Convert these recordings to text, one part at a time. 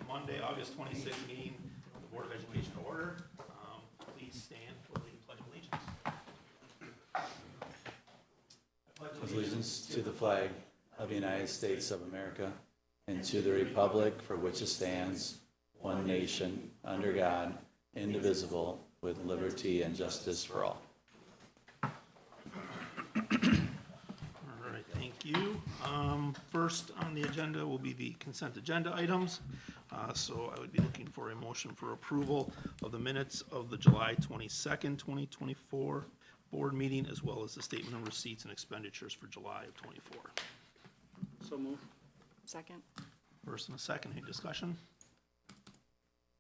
Monday, August 26th meeting of the Board of Education to order. Please stand for the Pledge of Allegiance. Allegiance to the flag of the United States of America and to the republic for which it stands, one nation, under God, indivisible, with liberty and justice for all. All right, thank you. First on the agenda will be the consent agenda items. So I would be looking for a motion for approval of the minutes of the July 22nd, 2024 board meeting, as well as the statement of receipts and expenditures for July of 24. So move. Second. First and a second, any discussion?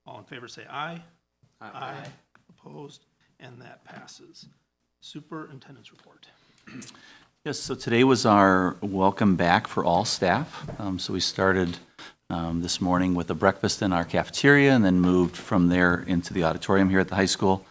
All in favor say aye. Aye. Opposed, and that passes. Superintendent's report. Yes, so today was our welcome back for all staff. So we started this morning with a breakfast in our cafeteria and then moved from there into the auditorium here at the high school.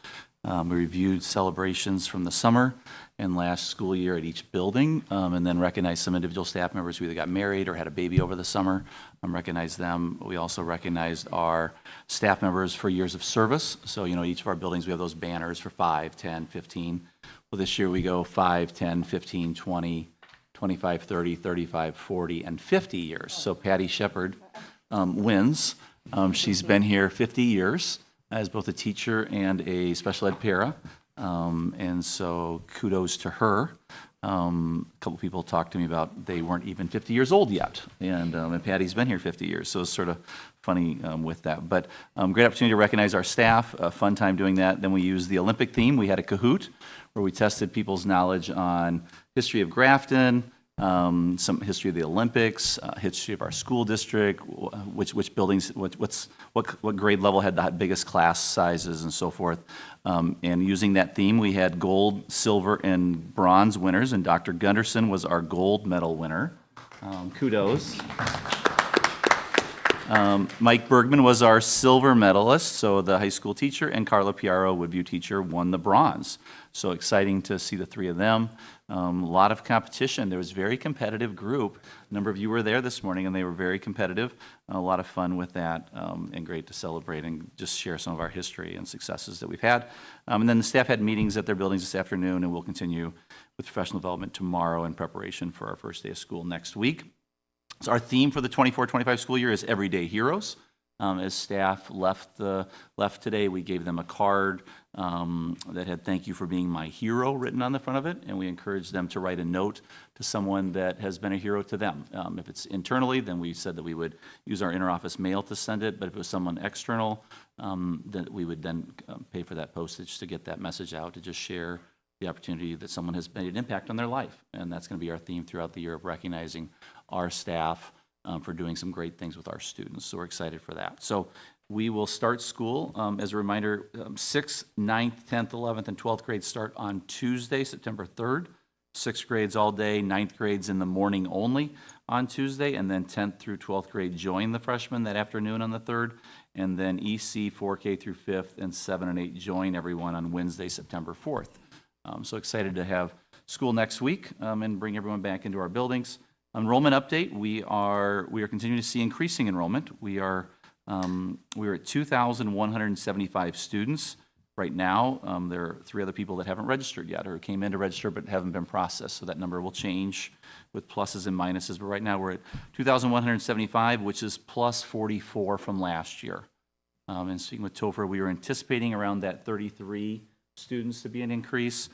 We reviewed celebrations from the summer and last school year at each building, and then recognized some individual staff members who either got married or had a baby over the summer. Recognized them. We also recognized our staff members for years of service. So, each of our buildings, we have those banners for 5, 10, 15. Well, this year we go 5, 10, 15, 20, 25, 30, 35, 40, and 50 years. So Patty Shepard wins. She's been here 50 years as both a teacher and a special ed para. And so kudos to her. A couple people talked to me about they weren't even 50 years old yet. And Patty's been here 50 years. So it's sort of funny with that. But great opportunity to recognize our staff. A fun time doing that. Then we used the Olympic theme. We had a Kahoot where we tested people's knowledge on history of Grafton, some history of the Olympics, history of our school district, which buildings, what grade level had the biggest class sizes and so forth. And using that theme, we had gold, silver, and bronze winners, and Dr. Gunderson was our gold medal winner. Kudos. Mike Bergman was our silver medalist, so the high school teacher, and Carla Piaro, Woodview teacher, won the bronze. So exciting to see the three of them. A lot of competition. There was a very competitive group. A number of you were there this morning, and they were very competitive. A lot of fun with that, and great to celebrate and just share some of our history and successes that we've had. And then the staff had meetings at their buildings this afternoon, and we'll continue with professional development tomorrow in preparation for our first day of school next week. So our theme for the 24-25 school year is Everyday Heroes. As staff left today, we gave them a card that had "Thank you for being my hero" written on the front of it, and we encouraged them to write a note to someone that has been a hero to them. If it's internally, then we said that we would use our interoffice mail to send it, but if it was someone external, that we would then pay for that postage to get that message out, to just share the opportunity that someone has made an impact on their life. And that's going to be our theme throughout the year, of recognizing our staff for doing some great things with our students. So we're excited for that. So we will start school. As a reminder, 6th, 9th, 10th, 11th, and 12th grades start on Tuesday, September 3rd. 6th grades all day, 9th grades in the morning only on Tuesday, and then 10th through 12th grade join the freshmen that afternoon on the 3rd, and then EC 4K through 5th and 7 and 8 join everyone on Wednesday, September 4th. So excited to have school next week and bring everyone back into our buildings. Enrollment update, we are continuing to see increasing enrollment. We're at 2,175 students right now. There are 3 other people that haven't registered yet, or came in to register but haven't been processed, so that number will change with pluses and minuses. But right now we're at 2,175, which is plus 44 from last year. And speaking with Topher, we were anticipating around that 33 students to be an increase.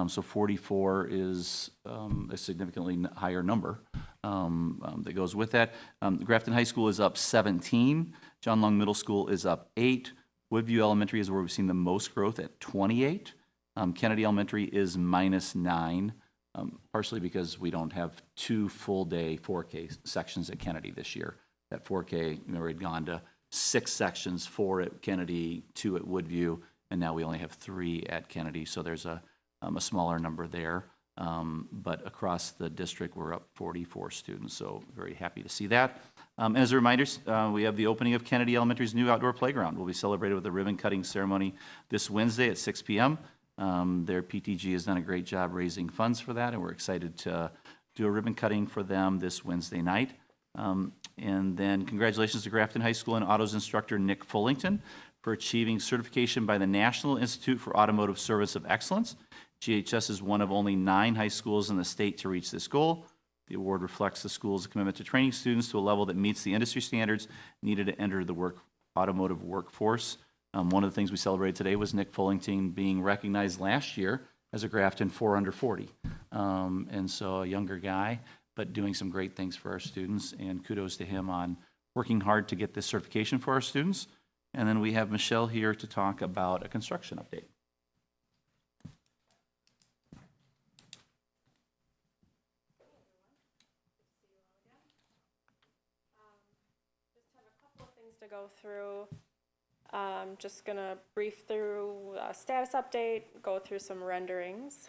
So 44 is a significantly higher number that goes with that. Grafton High School is up 17. John Long Middle School is up 8. Woodview Elementary is where we've seen the most growth at 28. Kennedy Elementary is -9, partially because we don't have 2 full-day 4K sections at Kennedy this year. That 4K, we had gone to 6 sections, 4 at Kennedy, 2 at Woodview, and now we only have 3 at Kennedy, so there's a smaller number there. But across the district, we're up 44 students, so very happy to see that. And as a reminder, we have the opening of Kennedy Elementary's new outdoor playground. Will be celebrated with a ribbon-cutting ceremony this Wednesday at 6 p.m. Their PTG has done a great job raising funds for that, and we're excited to do a ribbon cutting for them this Wednesday night. And then congratulations to Grafton High School and autos instructor Nick Fullington for achieving certification by the National Institute for Automotive Service of Excellence. GHS is one of only 9 high schools in the state to reach this goal. The award reflects the school's commitment to training students to a level that meets the industry standards needed to enter the automotive workforce. One of the things we celebrated today was Nick Fullington being recognized last year as a Grafton 4 under 40. And so a younger guy, but doing some great things for our students, and kudos to him on working hard to get this certification for our students. And then we have Michelle here to talk about a construction update. To go through. Just gonna brief through a status update, go through some renderings,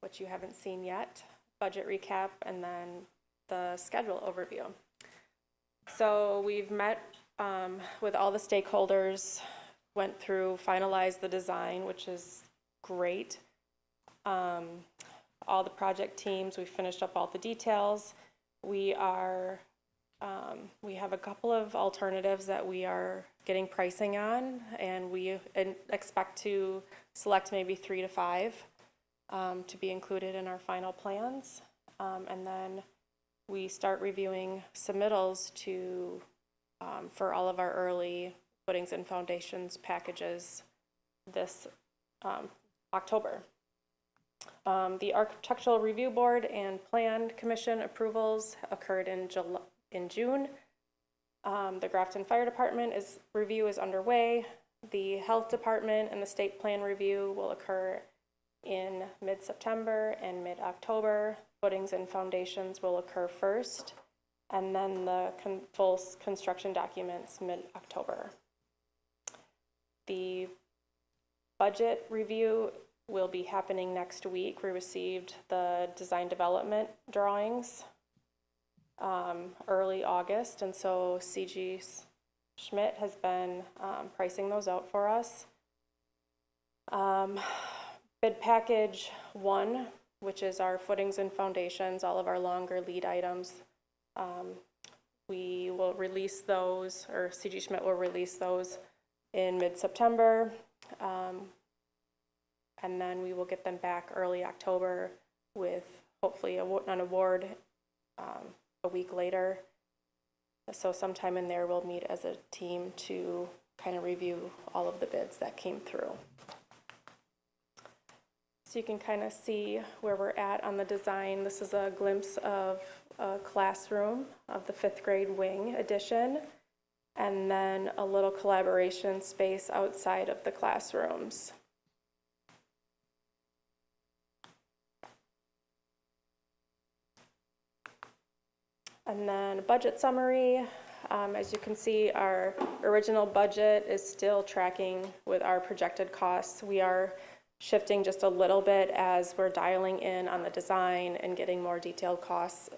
which you haven't seen yet, budget recap, and then the schedule overview. So we've met with all the stakeholders, went through, finalized the design, which is great. All the project teams, we finished up all the details. We have a couple of alternatives that we are getting pricing on, and we expect to select maybe 3 to 5 to be included in our final plans. And then we start reviewing submittals for all of our early footings and foundations packages this October. The Architectural Review Board and Plan Commission approvals occurred in June. The Grafton Fire Department review is underway. The Health Department and the State Plan review will occur in mid-September and mid-October. Footings and foundations will occur first, and then the full construction documents mid-October. The budget review will be happening next week. We received the design development drawings early August, and so CG Schmidt has been pricing those out for us. Bid package 1, which is our footings and foundations, all of our longer lead items. We will release those, or CG Schmidt will release those in mid-September, and then we will get them back early October with hopefully an award a week later. So sometime in there we'll meet as a team to kind of review all of the bids that came through. So you can kind of see where we're at on the design. This is a glimpse of a classroom of the 5th grade wing addition, and then a little collaboration space outside of the classrooms. And then a budget summary. As you can see, our original budget is still tracking with our projected costs. We are shifting just a little bit as we're dialing in on the design and getting more detailed costs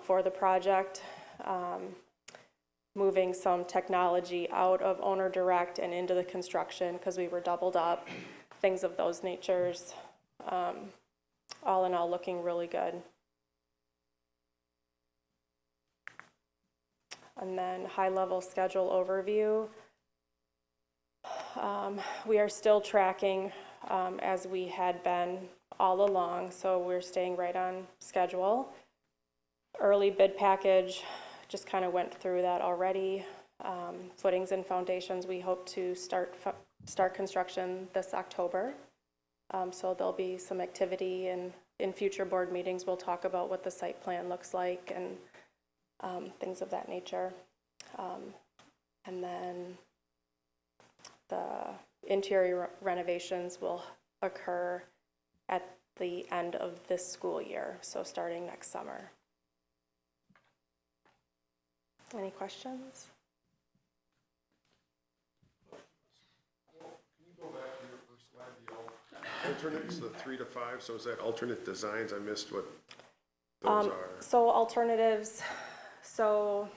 for the project. Moving some technology out of owner direct and into the construction because we were doubled up, things of those natures. All in all, looking really good. And then high-level schedule overview. We are still tracking as we had been all along, so we're staying right on schedule. Early bid package, just kind of went through that already. Footings and foundations, we hope to start construction this October. So there'll be some activity, and in future board meetings we'll talk about what the site plan looks like and things of that nature. And then the interior renovations will occur at the end of this school year, so starting next summer. Any questions? Can you go back to your first slide, the alternates, the 3 to 5, so is that alternate designs? I missed what those are. So alternatives, so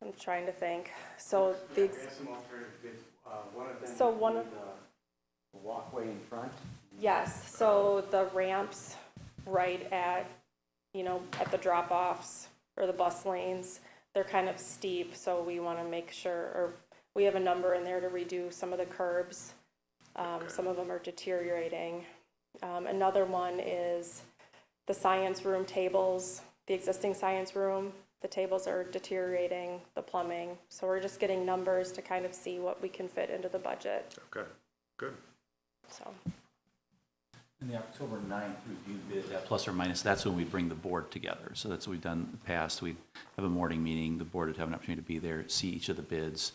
I'm trying to think. So these, some alternative bids. One of them So would one be of- the walkway in front. yes, so the ramps right at, you know, at the drop-offs or the bus lanes, they're kind of steep, so we want to make sure, or we have a number in there to redo some of the curbs. Some of them are deteriorating. Another one is the science room tables, the existing science room. The tables are deteriorating, the plumbing. So we're just getting numbers to kind of see what we can fit into the budget, Okay, good. so. And the October 9th review bid, that plus or minus, that's when we bring the board together. So that's what we've done in the past. We have a morning meeting, the board would have an opportunity to be there, see each of the bids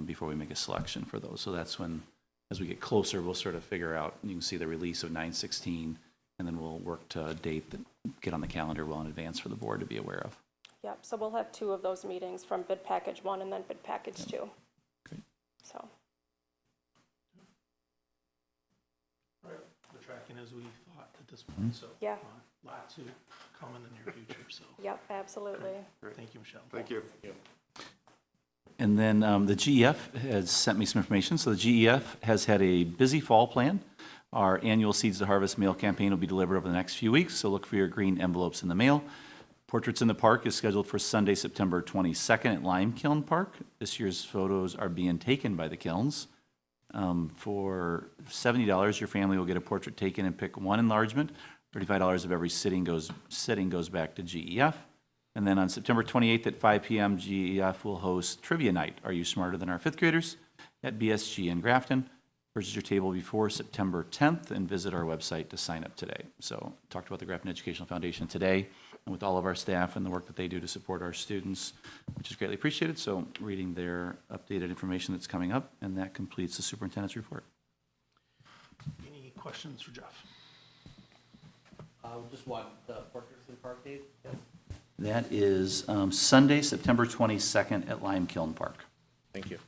before we make a selection for those. So that's when, as we get closer, we'll sort of figure out, you can see the release of 9/16, and then we'll work to a date that get on the calendar well in advance for the board to be aware of. Yep, so we'll have 2 of those meetings from bid package 1 and then bid package 2. Great. So, All right, we're tracking as we thought at this point, so. Yeah. Lot to come in the near future, so. yep, absolutely. Thank you, Michelle. Thank you. And then the GEF has sent me some information. So the GEF has had a busy fall plan. Our annual Seeds to Harvest mail campaign will be delivered over the next few weeks, so look for your green envelopes in the mail. Portraits in the Park is scheduled for Sunday, September 22nd at Lime Kiln Park. This year's photos are being taken by the kilns. For $70, your family will get a portrait taken and pick one enlargement. $35 of every sitting goes back to GEF. And then on September 28th at 5 p.m., GEF will host Trivia Night, Are You Smarter Than Our Fifth Graders? At BSG in Grafton. Purchase your table before September 10th and visit our website to sign up today. So talked about the Grafton Educational Foundation today and with all of our staff and the work that they do to support our students, which is greatly appreciated. So reading their updated information that's coming up, and that completes the superintendent's report. Any questions for Jeff? Just one, the Portraits in the Park date? That is Sunday, September 22nd at Lime Kiln Park. Thank you.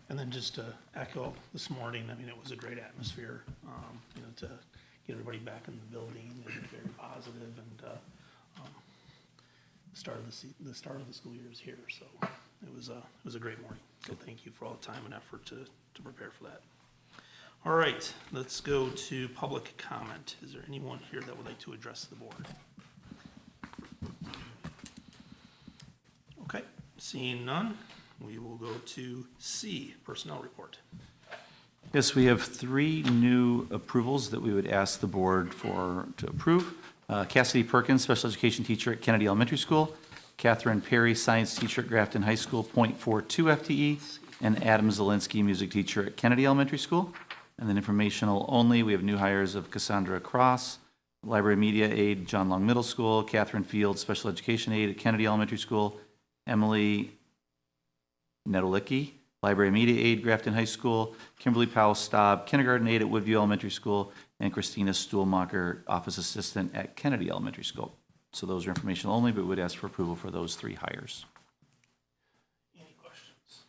And then just to echo this morning, I mean, it was a great atmosphere, you know, to get everybody back in the building and very positive, and the start of the school year is here, so it was a great morning. So thank you for all the time and effort to prepare for that. All right, let's go to public comment. Is there anyone here that would like to address the board? Okay, seeing none, we will go to C, personnel report. Yes, we have 3 new approvals that we would ask the board to approve. Cassidy Perkins, special education teacher at Kennedy Elementary School. Catherine Perry, science teacher at Grafton High School, .42 FTE. And Adam Zielinski, music teacher at Kennedy Elementary School. And then informational only, we have new hires of Cassandra Cross, library media aide, John Long Middle School. Catherine Fields, special education aide at Kennedy Elementary School. Emily Nedolicki, library media aide, Grafton High School. Kimberly Powell-Staub, kindergarten aide at Woodview Elementary School. And Christina Stuhlmacher, office assistant at Kennedy Elementary School. So those are informational only, but we would ask for approval for those 3 hires. Any questions?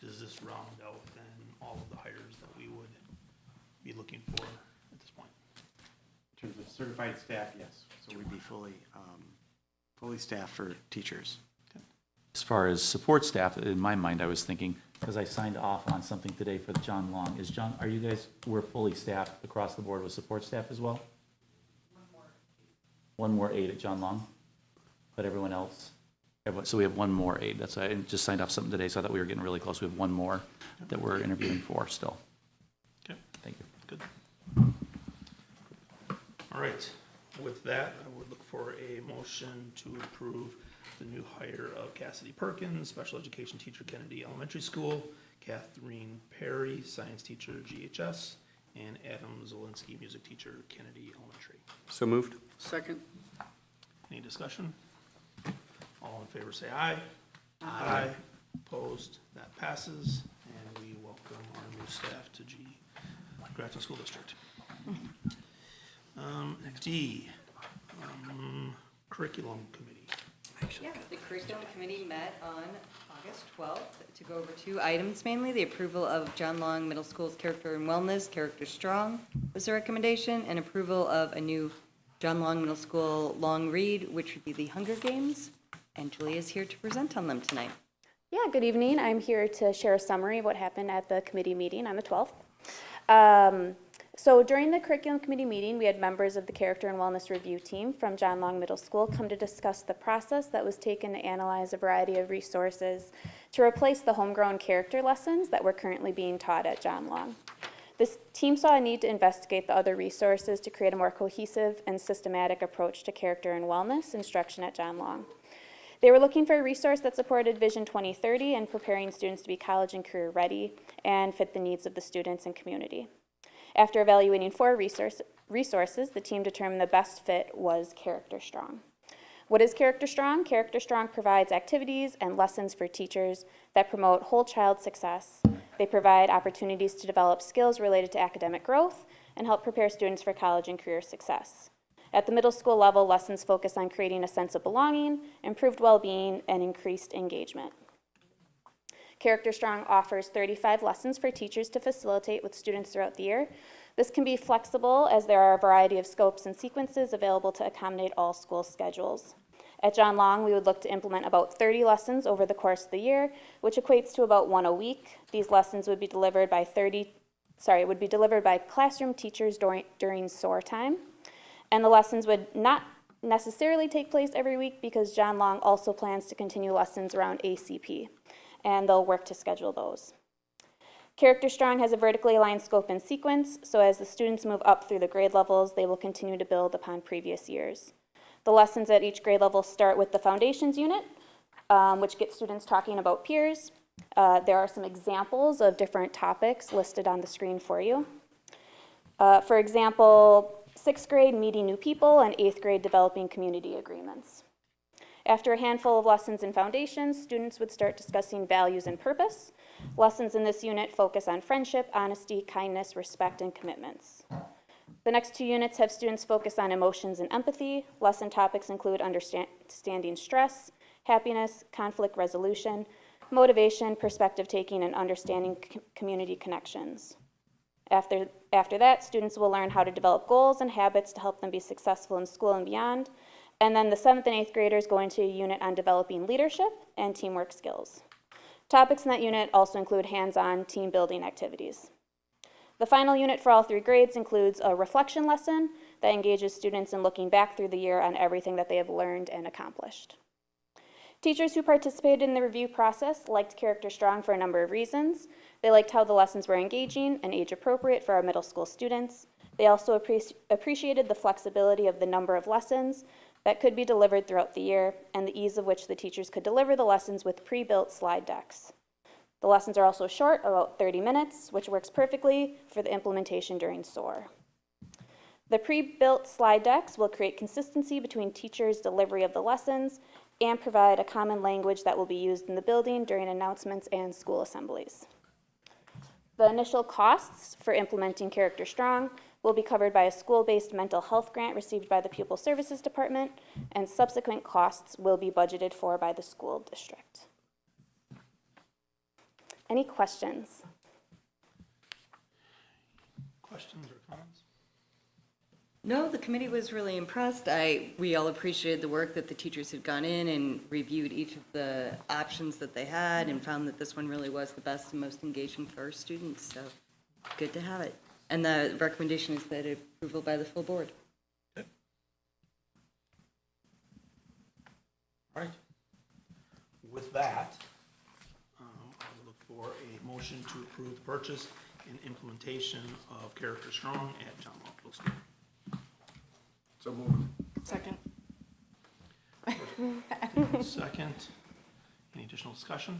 Does this round out then all of the hires that we would be looking for at this point? In terms of certified staff, yes. So we'd be fully staffed for teachers. As far as support staff, in my mind, I was thinking, because I signed off on something today for John Long. Are you guys, we're fully staffed across the board with support staff as well? One more aide at John Long, but everyone else, so we have 1 more aide. That's, I just signed off something today, so I thought we were getting really close. We have 1 more that we're interviewing for still. Okay, Thank you. good. All right, with that, I would look for a motion to approve the new hire of Cassidy Perkins, special education teacher, Kennedy Elementary School, Catherine Perry, science teacher, GHS, and Adam Zielinski, music teacher, Kennedy Elementary. So moved. Second. Any discussion? All in favor say aye. Aye. Opposed? That passes, and we welcome our new staff to Grafton School District. D, curriculum committee. Yes, the curriculum committee met on August 12th to go over 2 items mainly. The approval of John Long Middle School's Character and Wellness, Character Strong was the recommendation, and approval of a new John Long Middle School long read, which would be the Hunger Games. And Julie is here to present on them tonight. Yeah, good evening. I'm here to share a summary of what happened at the committee meeting on the 12th. So during the curriculum committee meeting, we had members of the Character and Wellness Review team from John Long Middle School come to discuss the process that was taken to analyze a variety of resources to replace the homegrown character lessons that were currently being taught at John Long. This team saw a need to investigate the other resources to create a more cohesive and systematic approach to character and wellness instruction at John Long. They were looking for a resource that supported Vision 2030 and preparing students to be college and career ready and fit the needs of the students and community. After evaluating 4 resources, the team determined the best fit was Character Strong. What is Character Strong? Character Strong provides activities and lessons for teachers that promote whole child success. They provide opportunities to develop skills related to academic growth and help prepare students for college and career success. At the middle school level, lessons focus on creating a sense of belonging, improved well-being, and increased engagement. Character Strong offers 35 lessons for teachers to facilitate with students throughout the year. This can be flexible as there are a variety of scopes and sequences available to accommodate all school schedules. At John Long, we would look to implement about 30 lessons over the course of the year, which equates to about 1 a week. These lessons would be delivered by classroom teachers during SOAR time. And the lessons would not necessarily take place every week because John Long also plans to continue lessons around ACP, and they'll work to schedule those. Character Strong has a vertically aligned scope and sequence, so as the students move up through the grade levels, they will continue to build upon previous years. The lessons at each grade level start with the Foundations unit, which gets students talking about peers. There are some examples of different topics listed on the screen for you. For example, 6th grade, meeting new people, and 8th grade, developing community agreements. After a handful of lessons in Foundations, students would start discussing values and purpose. Lessons in this unit focus on friendship, honesty, kindness, respect, and commitments. The next 2 units have students focus on emotions and empathy. Lesson topics include understanding stress, happiness, conflict resolution, motivation, perspective taking, and understanding community connections. After that, students will learn how to develop goals and habits to help them be successful in school and beyond. And then the 7th and 8th graders go into a unit on developing leadership and teamwork skills. Topics in that unit also include hands-on team building activities. The final unit for all 3 grades includes a reflection lesson that engages students in looking back through the year on everything that they have learned and accomplished. Teachers who participated in the review process liked Character Strong for a number of reasons. They liked how the lessons were engaging and age appropriate for our middle school students. They also appreciated the flexibility of the number of lessons that could be delivered throughout the year and the ease of which the teachers could deliver the lessons with pre-built slide decks. The lessons are also short, about 30 minutes, which works perfectly for the implementation during SOAR. The pre-built slide decks will create consistency between teachers' delivery of the lessons and provide a common language that will be used in the building during announcements and school assemblies. The initial costs for implementing Character Strong will be covered by a school-based mental health grant received by the Pupil Services Department, and subsequent costs will be budgeted for by the school district. Any questions? Questions or comments? No, the committee was really impressed. We all appreciated the work that the teachers had gone in and reviewed each of the options that they had and found that this one really was the best and most engaging for our students, so good to have it. And the recommendation is that approval by the full board. All right. With that, I would look for a motion to approve the purchase and implementation of Character Strong at John Long Middle School. So moved. Second. Second. Any additional discussion?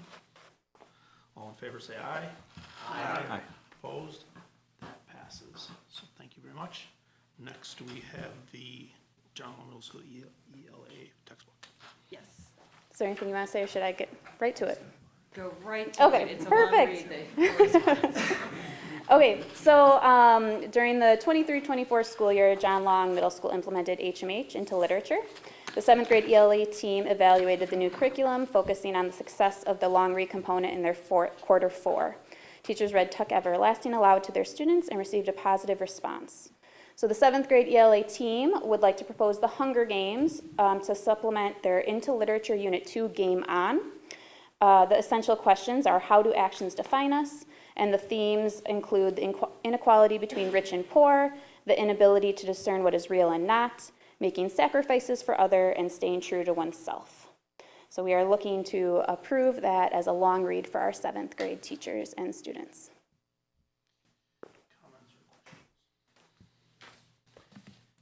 All in favor say aye. Aye. Opposed? That passes. So thank you very much. Next, we have the John Long Middle School ELA textbook. Yes. Is there anything you want to say, or should I get right to it? Go right to Okay, it. It's perfect. A long read. Okay, so during the 23-24 school year, John Long Middle School implemented HMH into literature. The 7th grade ELA team evaluated the new curriculum, focusing on the success of the long read component in their quarter 4. Teachers read Tuck Everlasting aloud to their students and received a positive response. So the 7th grade ELA team would like to propose the Hunger Games to supplement their Into Literature Unit 2 Game On. The essential questions are, how do actions define us? And the themes include the inequality between rich and poor, the inability to discern what is real and not, making sacrifices for other, and staying true to oneself. So we are looking to approve that as a long read for our 7th grade teachers and students.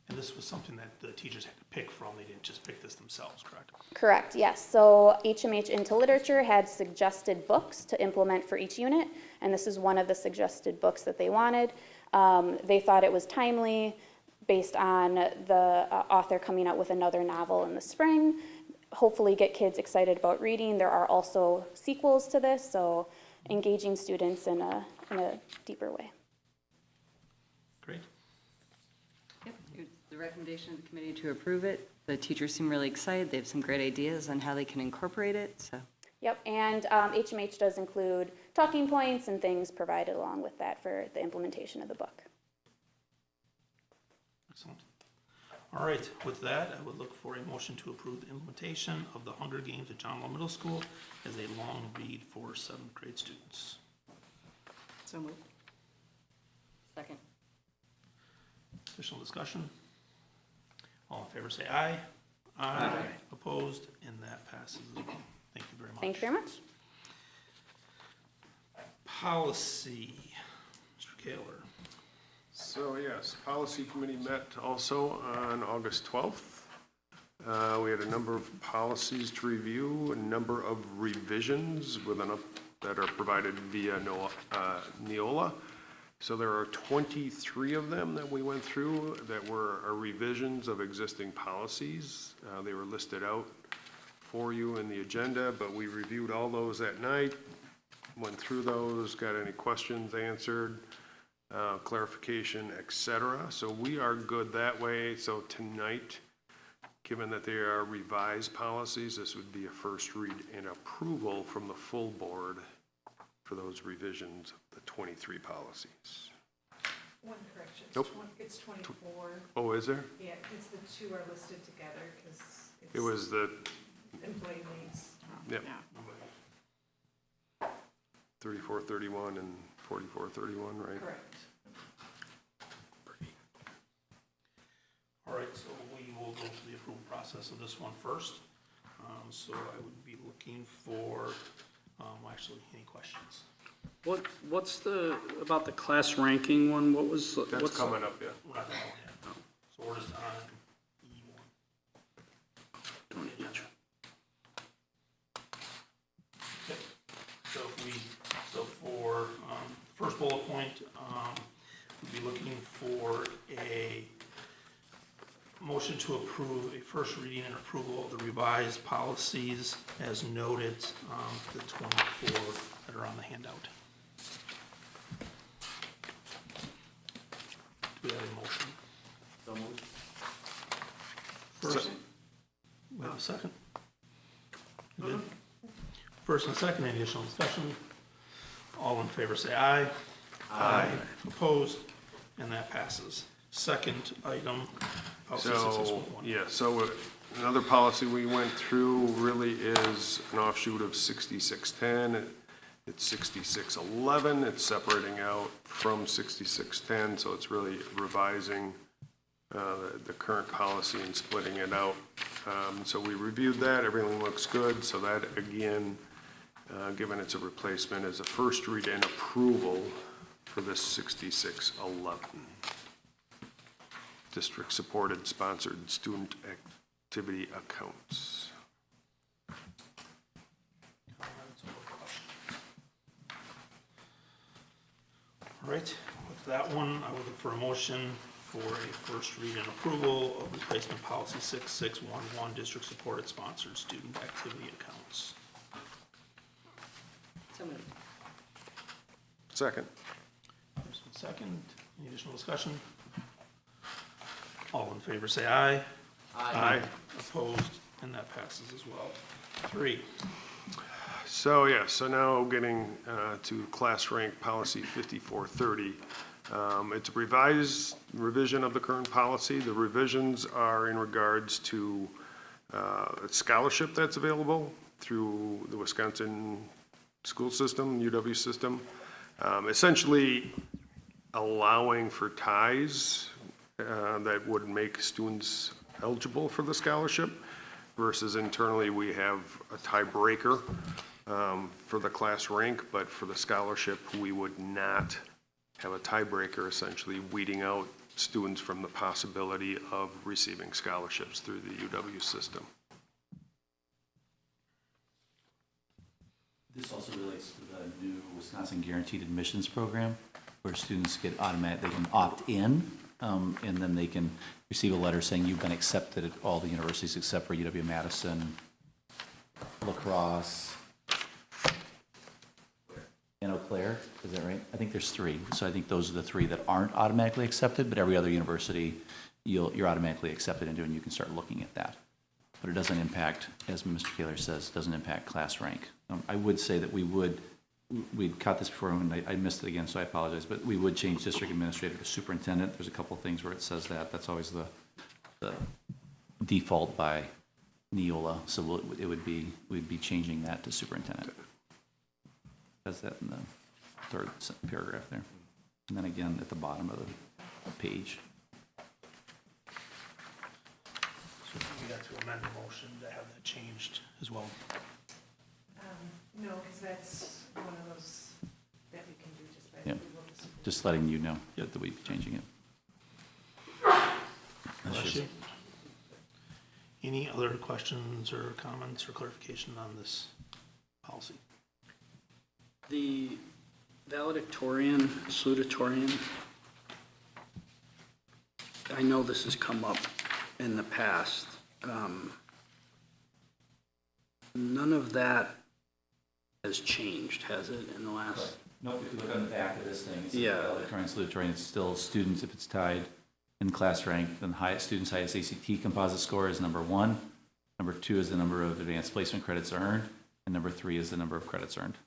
And this was something that the teachers had to pick from, they didn't just pick this themselves, correct? Correct, yes. So HMH into Literature had suggested books to implement for each unit, and this is one of the suggested books that they wanted. They thought it was timely based on the author coming out with another novel in the spring. Hopefully get kids excited about reading. There are also sequels to this, so engaging students in a deeper way. Great. Yep, it's the recommendation of the committee to approve it. The teachers seem really excited. They have some great ideas on how they can incorporate it, so. Yep, and HMH does include talking points and things provided along with that for the implementation of the book. Excellent. All right, with that, I would look for a motion to approve the implementation of the Hunger Games at John Law Middle School as a long read for 7th grade students. So moved. Second. Additional discussion? All in favor say aye. Aye. Opposed, and that passes as well. Thank you very much. Thank you very much. Policy, Mr. Kaler. So yes, policy committee met also on August 12th. We had a number of policies to review, a number of revisions that are provided via Neola. So there are 23 of them that we went through that were revisions of existing policies. They were listed out for you in the agenda, but we reviewed all those at night, went through those, got any questions answered, clarification, etc. So we are good that way. So tonight, given that they are revised policies, this would be a first read and approval from the full board for those revisions of the 23 policies. One correction. Nope. It's 24. Oh, is there? Yeah, because the two are listed together because It was the, employee leaves. yep. 3431 and 4431, right? Correct. All right, so we will go through the approval process of this one first. So I would be looking for, actually, any questions? What's about the class ranking one, what's? That's coming up, yeah. We're not done yet. So we're just on E1. Don't need each. Okay. So for first bullet point, we'd be looking for a motion to approve a first reading and approval of the revised policies as noted, the 24 that are on the handout. Do we have a motion? So moved. First, we have a second? Good. First and second, any additional discussion? All in favor say aye. Aye. Opposed, and that passes. Second item, policy So, 6611. yeah, so another policy we went through really is an offshoot of 6610. It's 6611. It's separating out from 6610, so it's really revising the current policy and splitting it out. So we reviewed that, everything looks good, so that again, given it's a replacement, is a first read and approval for this 6611. District-supported sponsored student activity accounts. All right, with that one, I would look for a motion for a first read and approval of replacement policy 6611, district-supported sponsored student activity accounts. So moved. Second. First and second, any additional discussion? All in favor say aye. Aye. Opposed, and that passes as well. 3, So, yeah, so now getting to class rank policy 5430. It's a revision of the current policy. The revisions are in regards to scholarship that's available through the Wisconsin school system, UW system, essentially allowing for ties that would make students eligible for the scholarship, versus internally we have a tiebreaker for the class rank, but for the scholarship, we would not have a tiebreaker, essentially weeding out students from the possibility of receiving scholarships through the UW system. This also relates to the new Wisconsin Guaranteed Admissions Program, where students get they can opt in, and then they can receive a letter saying you've been accepted at all the universities except for UW-Madison, La Crosse, and Eau Claire, is that right? I think there's 3. So I think those are the 3 that aren't automatically accepted, but every other university, you're automatically accepted into, and you can start looking at that. But it doesn't impact, as Mr. Kaler says, doesn't impact class rank. I would say that we'd caught this before, and I missed it again, so I apologize, but we would change district administrator to superintendent. There's a couple of things where it says that. That's always the default by Neola, so we'd be changing that to superintendent. Says that in the 3rd paragraph there. And then again, at the bottom of the page. So we got to amend the motion to have that changed as well. No, because that's one of those that we can do just by Yeah. approval of the superintendent. Just letting you know that we'd be changing it. Bless you. Any other questions or comments or clarification on this policy? The valedictorian, salutatorian, I know this has come up in the past. None of that has changed, has it, in the last? No, if you look on the back of this thing, it says Yeah. valedictorian, salutatorian, it's still students, if it's tied in class rank, then student's highest ACT composite score is number 1. Number 2 is the number of advanced placement credits earned, and number 3 is the number of credits earned.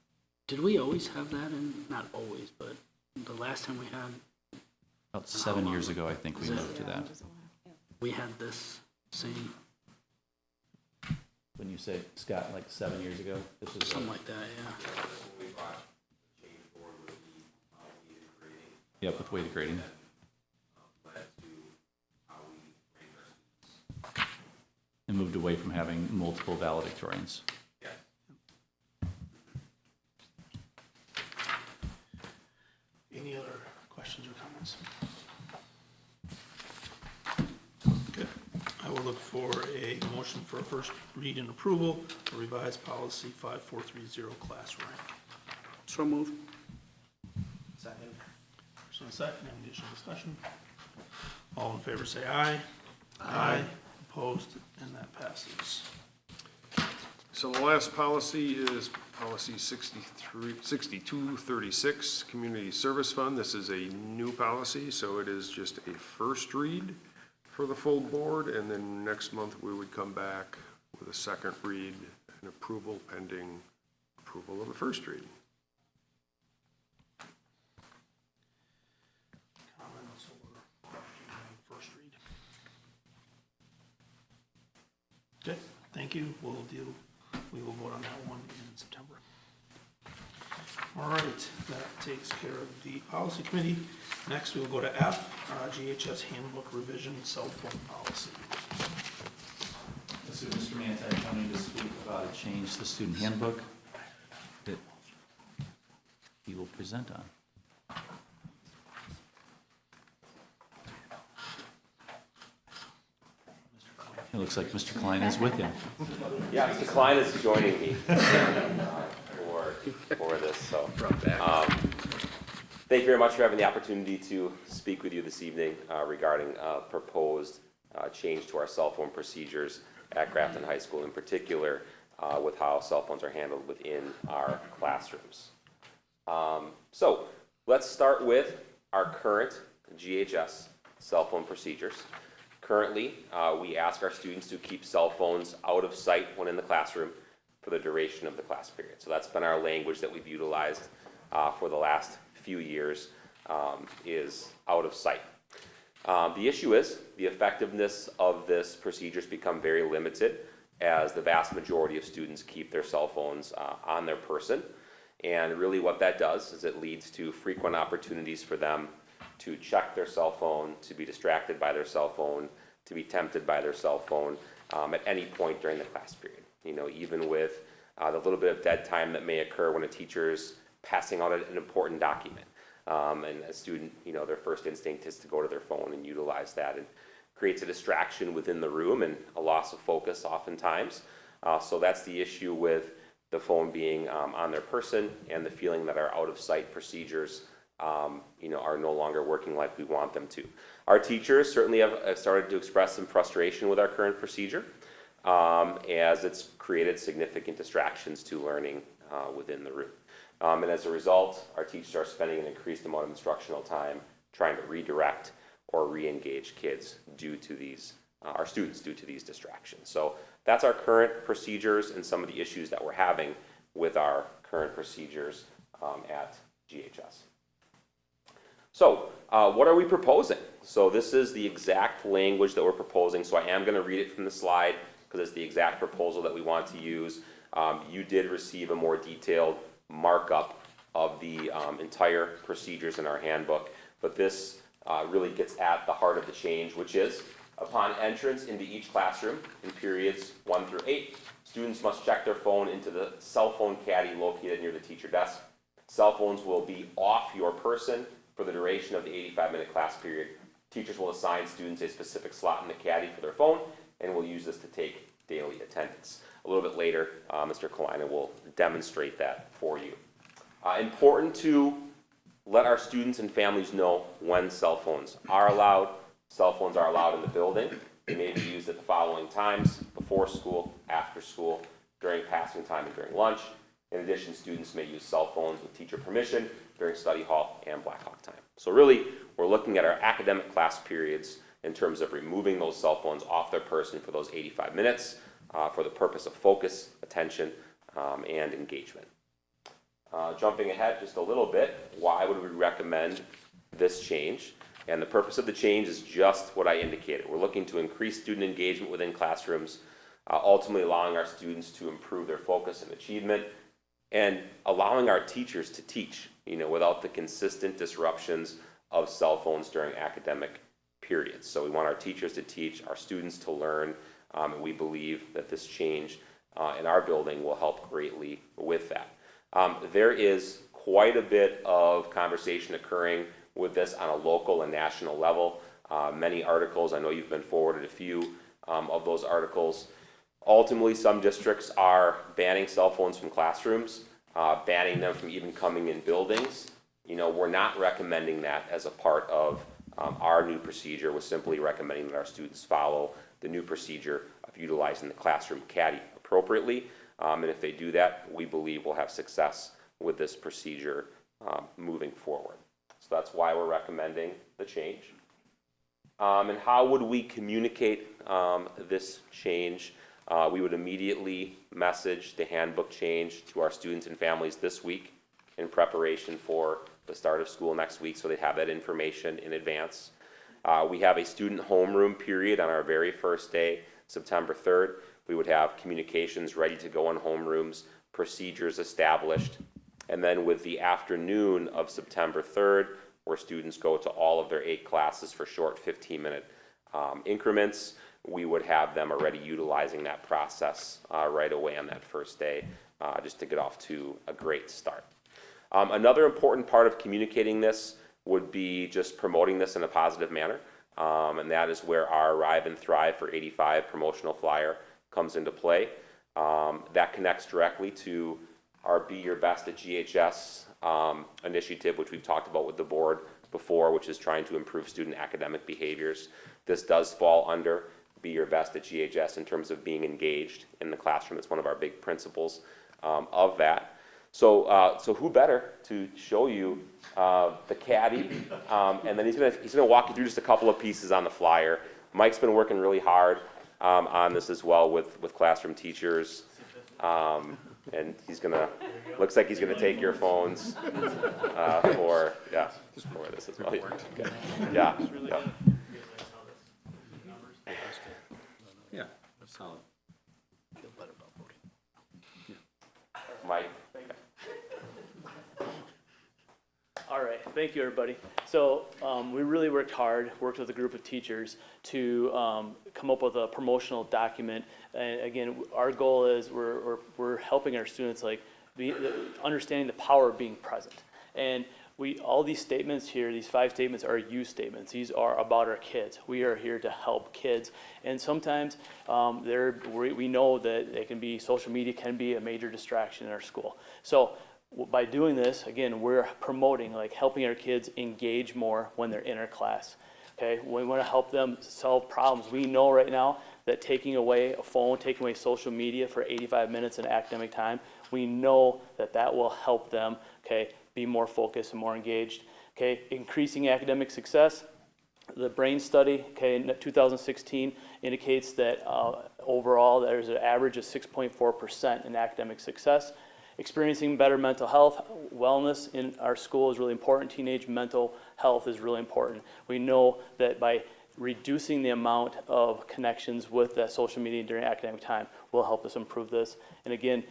Did we always have that in, not always, but the last time we had, About 7 years ago, I think we moved to that. we had this same, When you say, Scott, like 7 years ago, this was. something like that, yeah. Yep, with weighted grading. And moved away from having multiple valedictorians. Any other questions or comments? Okay, I will look for a motion for a first read and approval for revised policy 5430 class rank. So moved. Second. First and a second, any additional discussion? All in favor say aye. Aye. Opposed, and that passes. So the last policy is policy 6236, Community Service Fund. This is a new policy, so it is just a first read for the full board, and then next month we would come back with a second read and approval pending approval of the first read. Comments or questions on first read? Okay, thank you. We will vote on that one in September. All right, that takes care of the policy committee. Next, we will go to F, GHS handbook revision, cell phone policy. So Mr. Manti coming to speak about a change to the student handbook that he will present on. It looks like Mr. Klein is with him. Yeah, Mr. Klein is joining me for this, so. Thank you very much for having the opportunity to speak with you this evening regarding proposed change to our cell phone procedures at Grafton High School, in particular with how cell phones are handled within our classrooms. So let's start with our current GHS cell phone procedures. Currently, we ask our students to keep cell phones out of sight when in the classroom for the duration of the class period. So that's been our language that we've utilized for the last few years, is out of sight. The issue is the effectiveness of this procedure has become very limited as the vast majority of students keep their cell phones on their person. And really what that does is it leads to frequent opportunities for them to check their cell phone, to be distracted by their cell phone, to be tempted by their cell phone at any point during the class period. You know, even with the little bit of dead time that may occur when a teacher's passing out an important document. And a student, you know, their first instinct is to go to their phone and utilize that, and creates a distraction within the room and a loss of focus oftentimes. So that's the issue with the phone being on their person, and the feeling that our out of sight procedures you know, are no longer working like we want them to. Our teachers certainly have started to express some frustration with our current procedure, as it's created significant distractions to learning within the room. And as a result, our teachers are spending an increased amount of instructional time trying to redirect or re-engage kids due to these, our students due to these distractions. So that's our current procedures and some of the issues that we're having with our current procedures at GHS. So what are we proposing? So this is the exact language that we're proposing. So I am going to read it from the slide because it's the exact proposal that we want to use. You did receive a more detailed markup of the entire procedures in our handbook, but this really gets at the heart of the change, which is upon entrance into each classroom in periods 1 through 8, students must check their phone into the cell phone caddy located near the teacher desk. Cell phones will be off your person for the duration of the 85-minute class period. Teachers will assign students a specific slot in the caddy for their phone, and will use this to take daily attendance. A little bit later, Mr. Kalina will demonstrate that for you. Important to let our students and families know when cell phones are allowed. Cell phones are allowed in the building. They may be used at the following times: before school, after school, during passing time, and during lunch. In addition, students may use cell phones with teacher permission during study hall and Black Hawk time. So really, we're looking at our academic class periods in terms of removing those cell phones off their person for those 85 minutes for the purpose of focus, attention, and engagement. Jumping ahead just a little bit, why would we recommend this change? And the purpose of the change is just what I indicated. We're looking to increase student engagement within classrooms, ultimately allowing our students to improve their focus and achievement, and allowing our teachers to teach, you know, without the consistent disruptions of cell phones during academic periods. So we want our teachers to teach, our students to learn, and we believe that this change in our building will help greatly with that. There is quite a bit of conversation occurring with this on a local and national level. Many articles, I know you've been forwarded a few of those articles. Ultimately, some districts are banning cell phones from classrooms, banning them from even coming in buildings. You know, we're not recommending that as a part of our new procedure. We're simply recommending that our students follow the new procedure of utilizing the classroom caddy appropriately. And if they do that, we believe we'll have success with this procedure moving forward. So that's why we're recommending the change. And how would we communicate this change? We would immediately message the handbook change to our students and families this week in preparation for the start of school next week, so they have that information in advance. We have a student homeroom period on our very first day, September 3rd. We would have communications ready to go in homerooms, procedures established, and then with the afternoon of September 3rd, where students go to all of their 8 classes for short 15-minute increments, we would have them already utilizing that process right away on that first day, just to get off to a great start. Another important part of communicating this would be just promoting this in a positive manner, and that is where our Arrive and Thrive for 85 promotional flyer comes into play. That connects directly to our Be Your Best at GHS initiative, which we've talked about with the board before, which is trying to improve student academic behaviors. This does fall under Be Your Best at GHS in terms of being engaged in the classroom. It's one of our big principles of that. So who better to show you the caddy, and then he's gonna walk you through just a couple of pieces on the flyer. Mike's been working really hard on this as well with classroom teachers, and he's gonna, looks like he's gonna take your phones for this as well. Okay. Yeah. Yeah, solid. Mike? All right, thank you, everybody. So we really worked hard, worked with a group of teachers to come up with a promotional document. And again, our goal is we're helping our students understanding the power of being present. And all these statements here, these 5 statements are you statements. These are about our kids. We are here to help kids. And sometimes we know that social media can be a major distraction in our school. So by doing this, again, we're promoting, helping our kids engage more when they're in our class. Okay, we want to help them solve problems. We know right now that taking away a phone, taking away social media for 85 minutes in academic time, we know that will help them, okay, be more focused and more engaged. Okay, increasing academic success. The brain study, okay, in 2016 indicates that overall there's an average of 6.4% in academic success. Experiencing better mental health, wellness in our school is really important. Teenage mental health is really important. We know that by reducing the amount of connections with that social media during academic time will help us improve this. And again,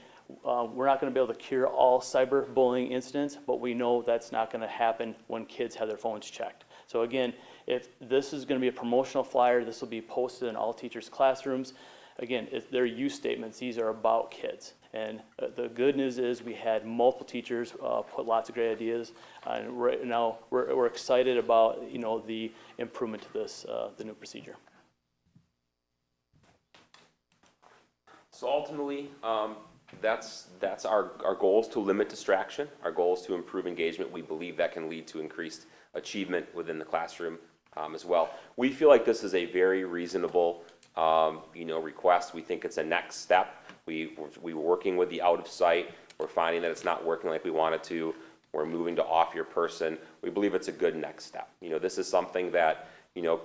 we're not going to be able to cure all cyberbullying incidents, but we know that's not going to happen when kids have their phones checked. So again, if this is going to be a promotional flyer, this will be posted in all teachers' classrooms. Again, they're you statements. These are about kids. And the good news is we had multiple teachers put lots of great ideas, and right now we're excited about the improvement to this the new procedure. So ultimately, that's our goal is to limit distraction. Our goal is to improve engagement. We believe that can lead to increased achievement within the classroom as well. We feel like this is a very reasonable request. We think it's a next step. We were working with the out of sight. We're finding that it's not working like we want it to. We're moving to off your person. We believe it's a good next step. This is something that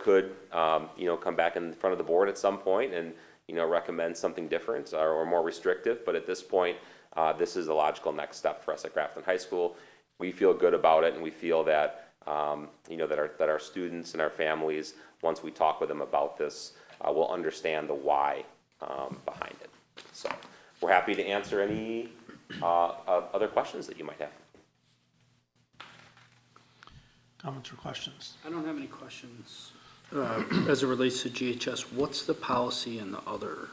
could come back in front of the board at some point and recommend something different or more restrictive. But at this point, this is a logical next step for us at Grafton High School. We feel good about it, and we feel that that our students and our families, once we talk with them about this, will understand the why behind it. So we're happy to answer any other questions that you might have. Comments or questions? I don't have any questions. As it relates to GHS, what's the policy in the other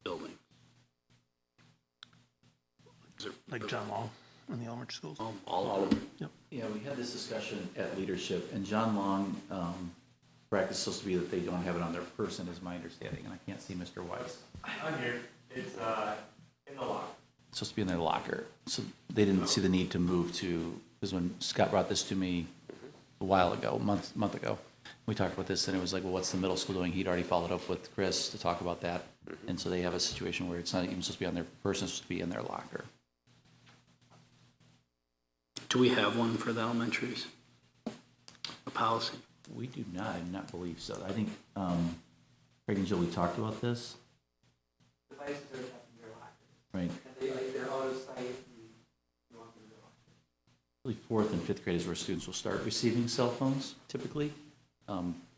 building? Like John Long in the elementary schools? All of them? Yep. Yeah, we had this discussion at leadership, and John Long, practice is supposed to be that they don't have it on their person, is my understanding, and I can't see Mr. Weiss. I'm here. It's in the locker. It's supposed to be in their locker, so they didn't see the need to move to, because when Scott brought this to me a while ago, a month ago, we talked about this, and it was like, well, what's the middle school doing? He'd already followed up with Chris to talk about that, and so they have a situation where it's not even supposed to be on their person, it's supposed to be in their locker. Do we have one for the elementaries? A policy? We do not, I do not believe so. I think, Craig and Jill, we talked about this. Devices are up in your locker. Right. And they're out of sight, and you want them in your locker. Really, 4th and 5th grade is where students will start receiving cell phones, typically.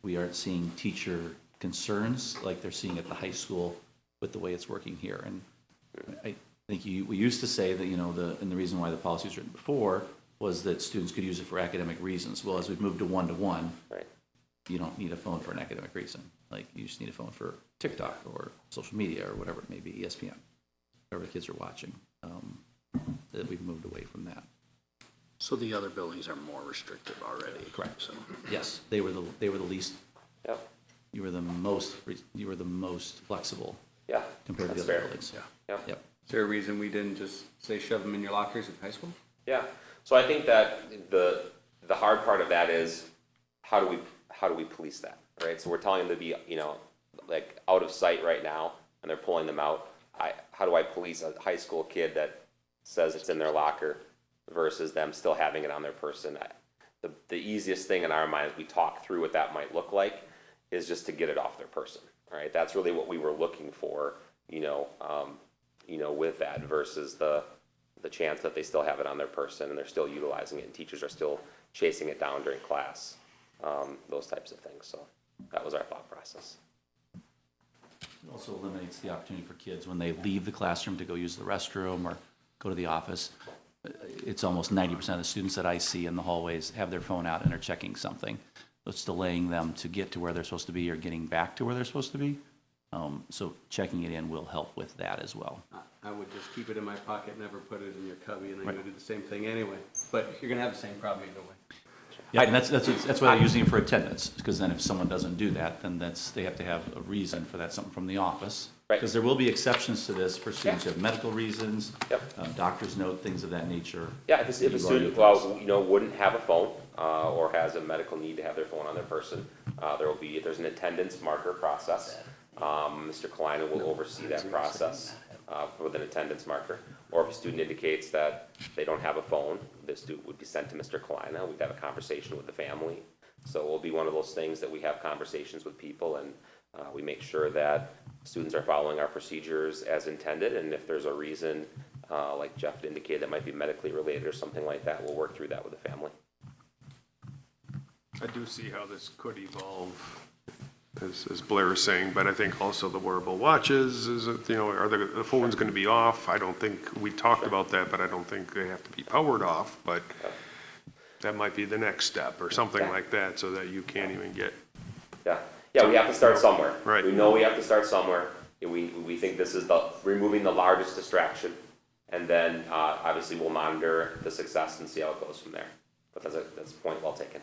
We aren't seeing teacher concerns like they're seeing at the high school with the way it's working here. And I think we used to say that, and the reason why the policy was written before was that students could use it for academic reasons. Well, as we've moved to one-to-one, Right. you don't need a phone for an academic reason. Like, you just need a phone for TikTok or social media or whatever it may be, ESPN, whatever the kids are watching. That we've moved away from that. So the other buildings are more restrictive already? Correct. So, Yes, they were the least. Yep. You were the most flexible Yeah. compared to the That's other fair. buildings. Yeah. Yep. Is there a reason we didn't just say shove them in your lockers at high school? Yeah. So I think that the hard part of that is how do we police that, right? So we're telling them to be, like out of sight right now, and they're pulling them out. How do I police a high school kid that says it's in their locker versus them still having it on their person? The easiest thing in our mind as we talk through what that might look like is just to get it off their person, right? That's really what we were looking for, with that versus the chance that they still have it on their person and they're still utilizing it and teachers are still chasing it down during class, those types of things. So that was our thought process. It also eliminates the opportunity for kids when they leave the classroom to go use the restroom or go to the office, it's almost 90% of the students that I see in the hallways have their phone out and are checking something. It's delaying them to get to where they're supposed to be or getting back to where they're supposed to be. So checking it in will help with that as well. I would just keep it in my pocket, never put it in your cubby, and then you would do the same thing anyway. But you're gonna have the same problem either way. Yeah, and that's why they're using it for attendance, because then if someone doesn't do that, then they have to have a reason for that, something from the office. Right. Because there will be exceptions to this for students who have medical reasons, Yep. doctor's note, things of that nature. Yeah, if a You've student, already well, you know, wouldn't have a phone, or has a medical need to have their phone on their person, there's an attendance marker process. Mr. Klein will oversee that process, with an attendance marker. Or if a student indicates that they don't have a phone, the student would be sent to Mr. Klein. We'd have a conversation with the family. So it will be one of those things that we have conversations with people, and we make sure that students are following our procedures as intended. And if there's a reason, like Jeff indicated, that might be medically related or something like that, we'll work through that with the family. I do see how this could evolve, as Blair is saying, but I think also the wearable watches, is it, you know, are the phones gonna be off? I don't think, we talked about that, but I don't think they have to be powered off, but that might be the next step, or something like that, so that you can't even get. Yeah, we have to start somewhere. Right. We know we have to start somewhere. We think this is removing the largest distraction. And then, obviously, we'll monitor the success and see how it goes from there. But that's a point well taken.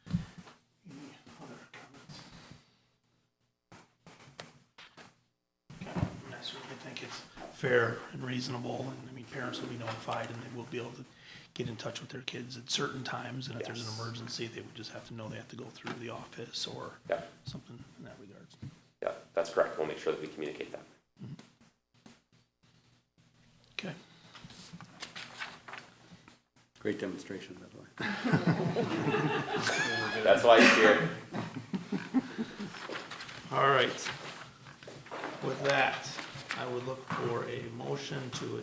Other comments? I certainly think it's fair and reasonable, and I mean, parents will be notified, and they will be able to get in touch with their kids at certain times, and if there's an emergency, they would just have to know they have to go through the office or something in that regards. Yeah, that's correct. We'll make sure that we communicate that. Okay. Great demonstration, by the way. That's why he's here. All right. With that, I would look for a motion to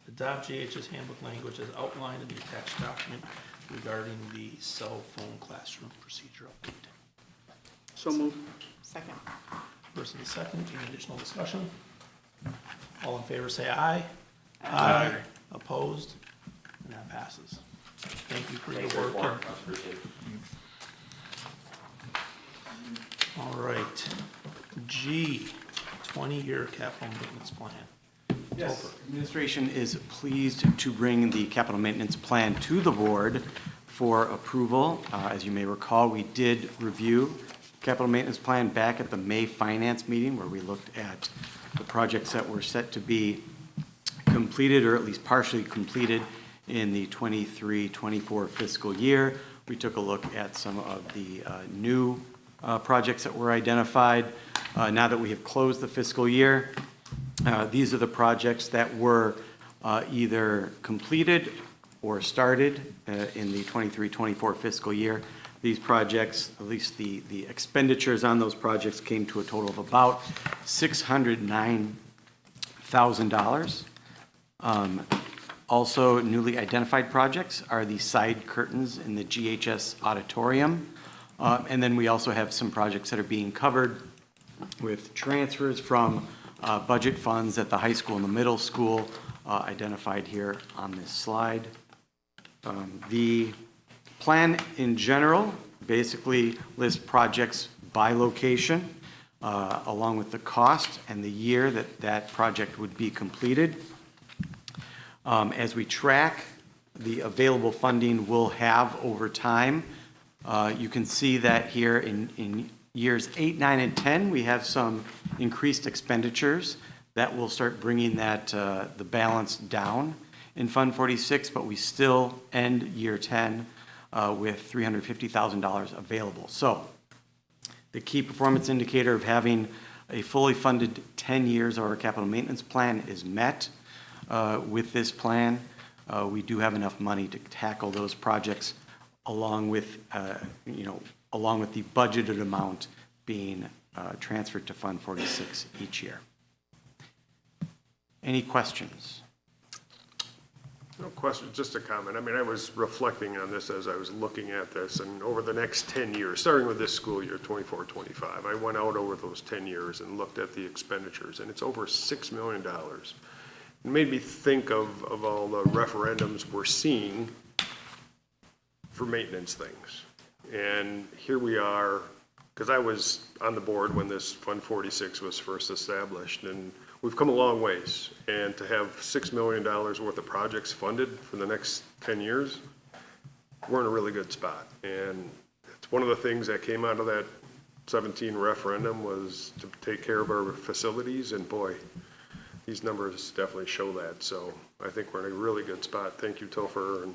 adopt GHS handbook language as outlined in the attached document regarding the cell phone classroom procedure update. So moved. Second. First and second, any additional discussion? All in favor, say aye. Aye. Opposed? And that passes. Thank you for your Thanks for work. your work. Appreciate it. All right. G, 20-year capital maintenance plan. Yes, administration is pleased to bring the capital maintenance plan to the board for approval. As you may recall, we did review capital maintenance plan back at the May finance meeting, where we looked at the projects that were set to be completed, or at least partially completed, in the 23-24 fiscal year. We took a look at some of the new projects that were identified. Now that we have closed the fiscal year, these are the projects that were either completed or started in the 23-24 fiscal year. These projects, at least the expenditures on those projects, came to a total of about $609,000. Also newly identified projects are the side curtains in the GHS auditorium. And then we also have some projects that are being covered with transfers from budget funds at the high school and the middle school, identified here on this slide. The plan in general basically lists projects by location, along with the cost and the year that that project would be completed. As we track the available funding we'll have over time, you can see that here in years 8, 9, and 10, we have some increased expenditures that will start bringing that, the balance down in Fund 46, but we still end year 10 with $350,000 available. So the key performance indicator of having a fully funded 10 years of our capital maintenance plan is met. With this plan, we do have enough money to tackle those projects along with, along with the budgeted amount being transferred to Fund 46 each year. Any questions? No question, just a comment. I mean, I was reflecting on this as I was looking at this, and over the next 10 years, starting with this school year, 24, 25, I went out over those 10 years and looked at the expenditures, and it's over $6 million. It made me think of all the referendums we're seeing for maintenance things. And here we are, because I was on the board when this Fund 46 was first established, and we've come a long ways. And to have $6 million worth of projects funded for the next 10 years, we're in a really good spot. And it's one of the things that came out of that 17 referendum was to take care of our facilities, and boy, these numbers definitely show that. So I think we're in a really good spot. Thank you, Topher, and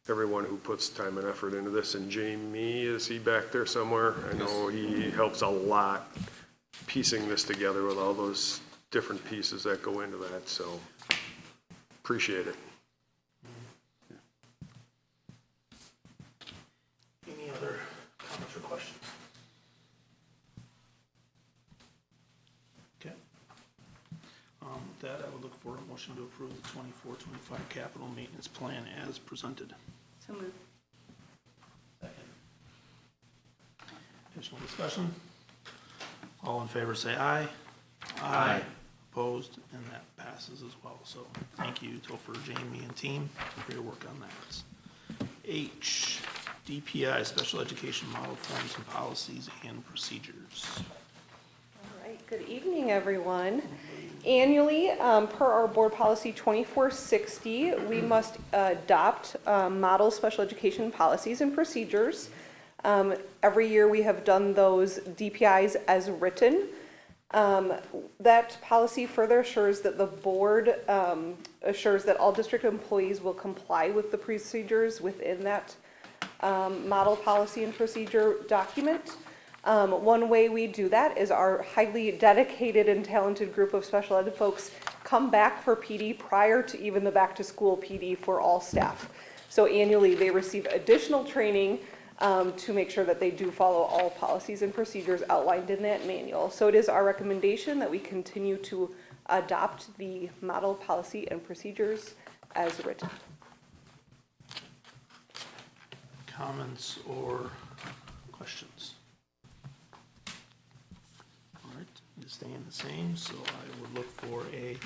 everyone who puts time and effort into this. And Jamie, is he back there somewhere? I know he helps a lot piecing this together with all those different pieces that go into that, so appreciate it. Any other comments or questions? Okay. With that, I would look for a motion to approve the 24-25 capital maintenance plan as presented. So moved. Second. Additional discussion? All in favor say aye. Aye. Opposed, and that passes as well. So thank you, Topher, Jamie, and team for your work on that. H, DPI, Special Education Model Forms and Policies and Procedures. All right, good evening, everyone. Annually, per our board policy 2460, we must adopt model special education policies and procedures. Every year we have done those DPIs as written. That policy further assures that the board assures that all district employees will comply with the procedures within that model policy and procedure document. One way we do that is our highly dedicated and talented group of special ed folks come back for PD prior to even the back to school PD for all staff. So annually they receive additional training to make sure that they do follow all policies and procedures outlined in that manual. So it is our recommendation that we continue to adopt the model policy and procedures as written. Comments or questions? All right, it's staying the same, so I would look for a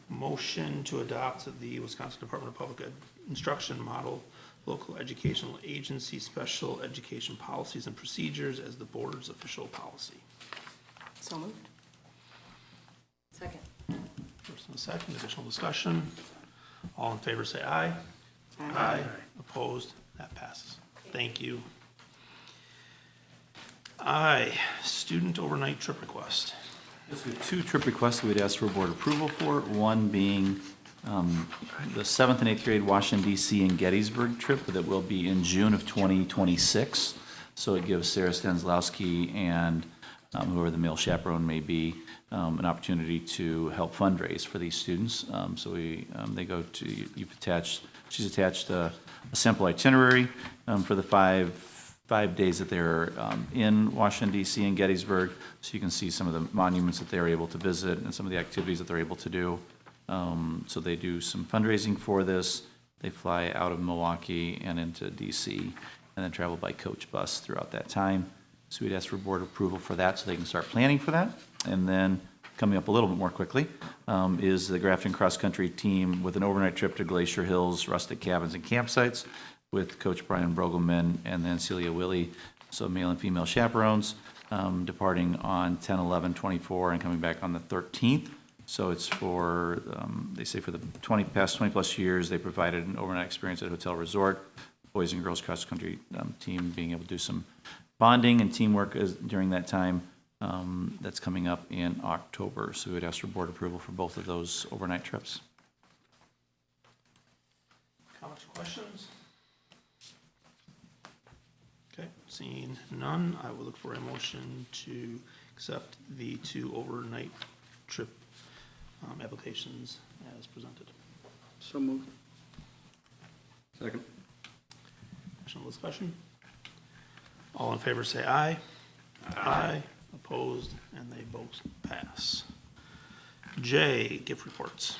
motion to adopt the Wisconsin Department of Public Instruction Model Local Educational Agency Special Education Policies and Procedures as the board's official policy. So moved. Second. First and a second, additional discussion. All in favor say aye. Aye. Opposed? That passes. Thank you. I, student overnight trip request. Yes, we have two trip requests that we'd ask for board approval for, one being the 7th and 8th grade Washington DC and Gettysburg trip that will be in June of 2026. So it gives Sarah Stanzlowski and whoever the male chaperone may be an opportunity to help fundraise for these students. So they go to, she's attached a sample itinerary for the five days that they're in Washington DC and Gettysburg, so you can see some of the monuments that they're able to visit and some of the activities that they're able to do. So they do some fundraising for this. They fly out of Milwaukee and into DC and then travel by coach bus throughout that time. So we'd ask for board approval for that so they can start planning for that. And then coming up a little bit more quickly is the Grafton cross-country team with an overnight trip to Glacier Hills, rustic cabins and campsites with Coach Brian Brogelman and then Celia Willie, so male and female chaperones, departing on 10, 11, 24 and coming back on the 13th. So it's for, they say for the past 20 plus years, they provided an overnight experience at a hotel resort. Boys and girls cross country team being able to do some bonding and teamwork during that time. That's coming up in October. So we would ask for board approval for both of those overnight trips. Comments or questions? Okay, seeing none, I will look for a motion to accept the two overnight trip applications as presented. So moved. Second. Additional discussion? All in favor say aye. Aye. Opposed, and they both pass. J, gift reports.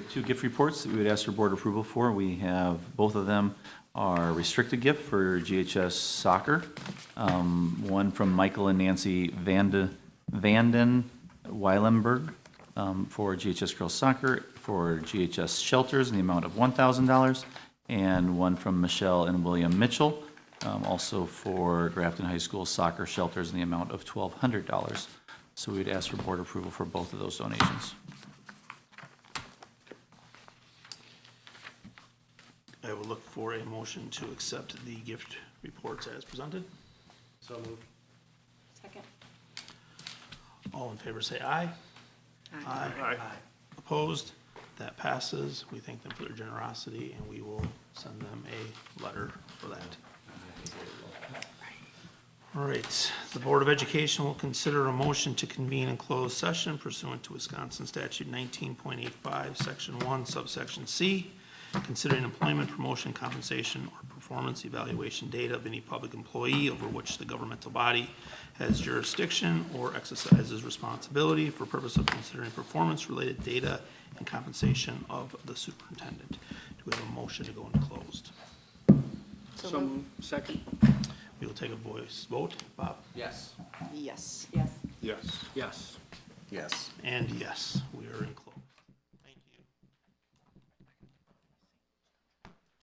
Two gift reports that we would ask for board approval for. We have, both of them are restricted gift for GHS soccer. One from Michael and Nancy Vanden Weilenberg for GHS girls soccer, for GHS shelters in the amount of $1,000, and one from Michelle and William Mitchell, also for Grafton High School soccer shelters in the amount of $1,200. So we'd ask for board approval for both of those donations. I will look for a motion to accept the gift reports as presented. So moved. Second. All in favor say aye. Aye. Opposed? That passes. We thank them for their generosity, and we will send them a letter for that. All right, the Board of Education will consider a motion to convene in closed session pursuant to Wisconsin Statute 19.85, Section 1, subsection C, considering employment, promotion, compensation, or performance evaluation data of any public employee over which the governmental body has jurisdiction or exercises responsibility for purpose of considering performance-related data and compensation of the superintendent. Do we have a motion to go into closed? Second? We will take a voice vote. Bob? Yes. Yes. Yes. Yes. Yes. Yes. And yes, we are in closed.